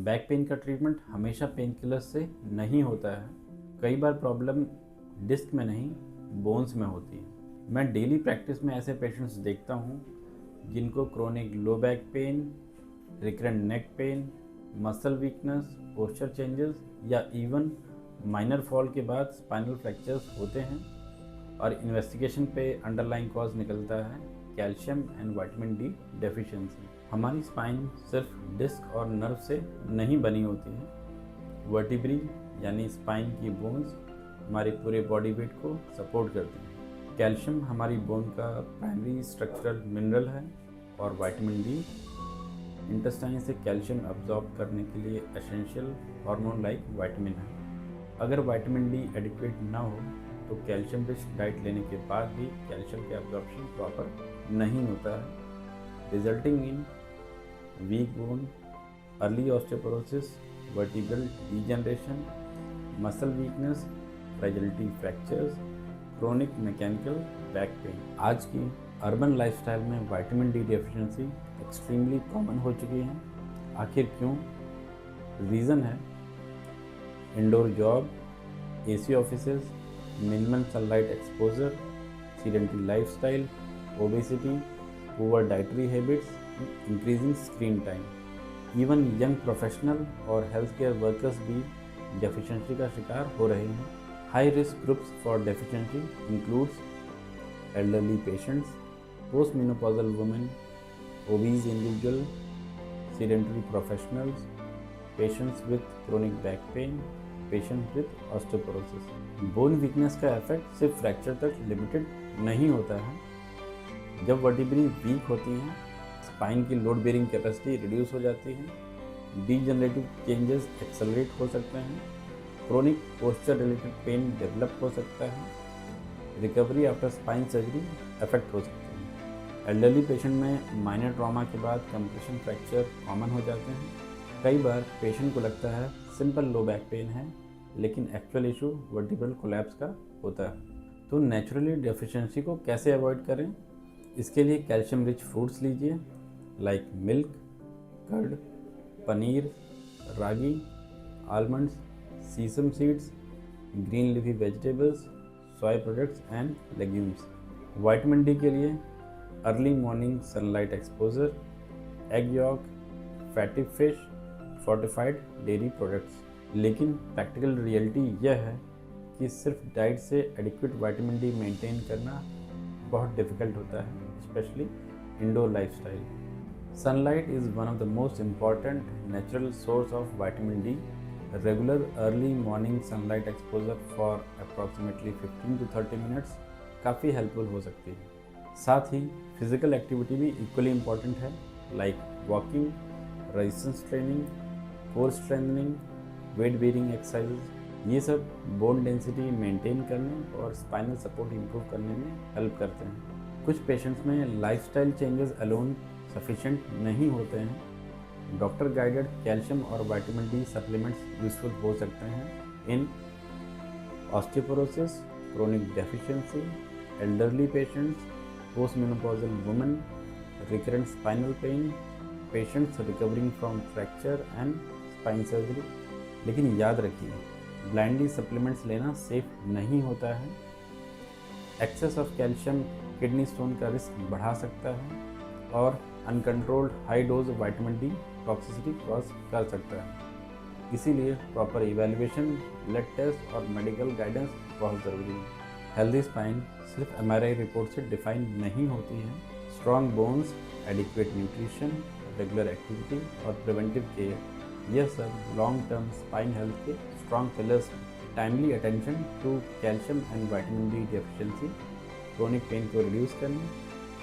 Back pain का treatment हमेशा pain killer से नहीं होता है। कई बार प्रॉब्लम डिस्क में नहीं, बोन्स में होती है। मैं डेली प्रैक्टिस में ऐसे पेशेंट्स देखता हूँ जिनको chronic low back pain, recurrent neck pain, muscle weakness, posture changes या इवन माइनर फॉल के बाद स्पाइनल फ्रैक्चर्स होते हैं और इन्वेस्टिगेशन पे अंडरलाइंग कॉज निकलता है calcium and vitamin D deficiency. हमारी स्पाइन सिर्फ डिस्क और नर्व से नहीं बनी होती है। वर्टिब्री यानी स्पाइन की बोन्स हमारे पूरे बॉडी वेट को सपोर्ट करती हैं। कैल्शियम हमारी बोन का प्राइमरी स्ट्रक्चरल मिनरल है और विटामिन डी इंटेस्टाइन से कैल्शियम अब्जॉर्ब करने के लिए एसेंशियल हार्मोन लाइक विटामिन है। अगर विटामिन डी एडिक्वेट ना हो तो कैल्शियम रिच डाइट लेने के बाद भी कैल्शियम के अब्जॉर्प्शन प्रॉपर नहीं होता है, resulting in weak bone, early osteoporosis, vertebral degeneration, muscle weakness, fragility fractures, chronic mechanical back pain. आज की अर्बन लाइफस्टाइल में vitamin D deficiency extremely common हो चुकी है। आखिर क्यों? रीज़न है indoor job, AC offices, minimum sunlight exposure, sedentary lifestyle, obesity, poor dietary habits, increasing screen time. Even young professional और healthcare workers भी deficiency का शिकार हो रहे हैं। High risk groups for deficiency includes elderly patients, postmenopausal women, obese individual, sedentary professionals, patients with chronic back pain, patient with osteoporosis. Bone weakness का effect सिर्फ fracture तक लिमिटेड नहीं होता है। जब वर्टिब्री वीक होती हैं, स्पाइन की लोड बेयरिंग कैपेसिटी रिड्यूस हो जाती है, डीजनरेटिव चेंजेस एक्सेलरेट हो सकते हैं, chronic posture related pen develop हो सकता है, recovery after spine surgery affect हो सकती है। एल्डरली पेशेंट में माइनर ट्रॉमा के बाद कंप्रेशन फ्रैक्चर कॉमन हो जाते हैं। कई बार पेशेंट को लगता है सिंपल लो बैक पेन है, लेकिन एक्चुअल इशू वर्टिब्रल कोलैप्स का होता है। तो नेचुरली डेफिशिएंसी को कैसे अवॉइड करें? इसके लिए कैल्शियम रिच फूड्स लीजिए like milk, curd, paneer, ragi, almonds, sesame seeds, green leafy vegetables, soya products and legumes. Vitamin D के लिए early morning sunlight exposure, egg yolk, fatty fish, fortified dairy products. लेकिन practical reality यह है कि सिर्फ diet से adequate vitamin D maintain करना बहुत डिफ़िकल्ट होता है, specially indoor lifestyle. Sunlight is one of the most important natural source of vitamin D. Regular early morning sunlight exposure for approximately 15 to 30 minutes काफ़ी हेल्पफुल हो सकती है। साथ ही फिजिकल एक्टिविटी भी इक्वली इम्पॉर्टेंट है, like walking, resistance training, core strengthening, weight bearing exercises. ये सब bone density maintain करने और स्पाइनल सपोर्ट इंप्रूव करने में हेल्प करते हैं। कुछ पेशेंट्स में लाइफस्टाइल चेंजेस अलोन सफिशिएंट नहीं होते हैं। डॉक्टर गाइडेड कैल्शियम और विटामिन डी सप्लीमेंट्स यूजफुल हो सकते हैं in osteoporosis, chronic deficiency, elderly patients, postmenopausal women, recurrent spinal pain, patients recovering from fracture and spine surgery. लेकिन याद रखिए, ब्लाइंडली सप्लीमेंट्स लेना सेफ नहीं होता है। Excess of calcium kidney stone का रिस्क बढ़ा सकता है और uncontrolled high dose vitamin D toxicity cause कर सकता है। इसीलिए प्रॉपर इवैल्यूएशन, ब्लड टेस्ट और मेडिकल गाइडेंस बहुत ज़रूरी है। हेल्दी स्पाइन सिर्फ एमआरआई रिपोर्ट से डिफाइन नहीं होती है। Strong bones, adequate nutrition, regular activity और प्रिवेंटिव केयर, यह सब लॉन्ग टर्म स्पाइन हेल्थ के स्ट्रॉन्ग पिलर्स हैं। Timely attention to calcium and vitamin D deficiency chronic pain को रिड्यूस करने,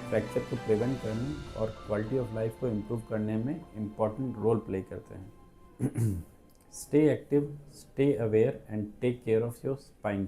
फ्रैक्चर को प्रिवेंट करने और क्वालिटी ऑफ लाइफ को इम्प्रूव करने में इम्पॉर्टेंट रोल प्ले करते हैं। Stay active, stay aware and take care of your spine.